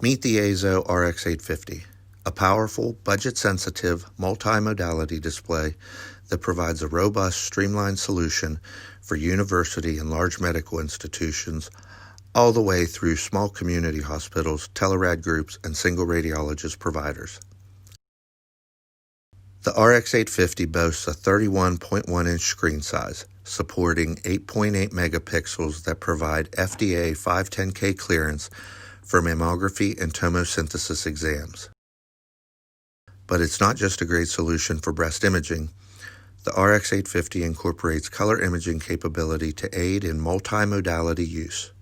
Meet the AZO RX850, a powerful, budget-sensitive, multi-modality display that provides a robust, streamlined solution for university and large medical institutions, all the way through small community hospitals, telerad groups, and single radiologist providers. The RX850 boasts a 31.1-inch screen size, supporting 8.8 megapixels that provide FDA 510K clearance for mammography and tomosynthesis exams. But it's not just a great solution for breast imaging. The RX850 incorporates color imaging capability to aid in multimodality use.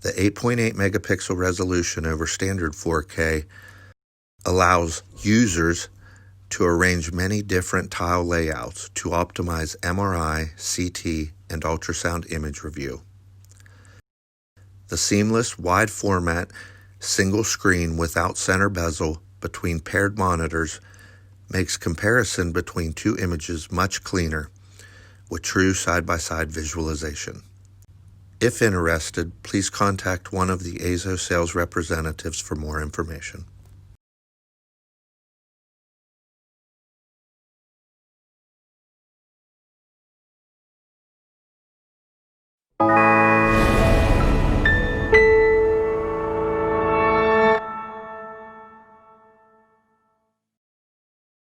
The 8.8 megapixel resolution over standard 4K allows users to arrange many different tile layouts to optimize MRI, CT, and ultrasound image review. The seamless, wide format, single screen without center bezel between paired monitors makes comparison between two images much cleaner, with true side-by-side visualization. If interested, please contact one of the AZO sales representatives for more information.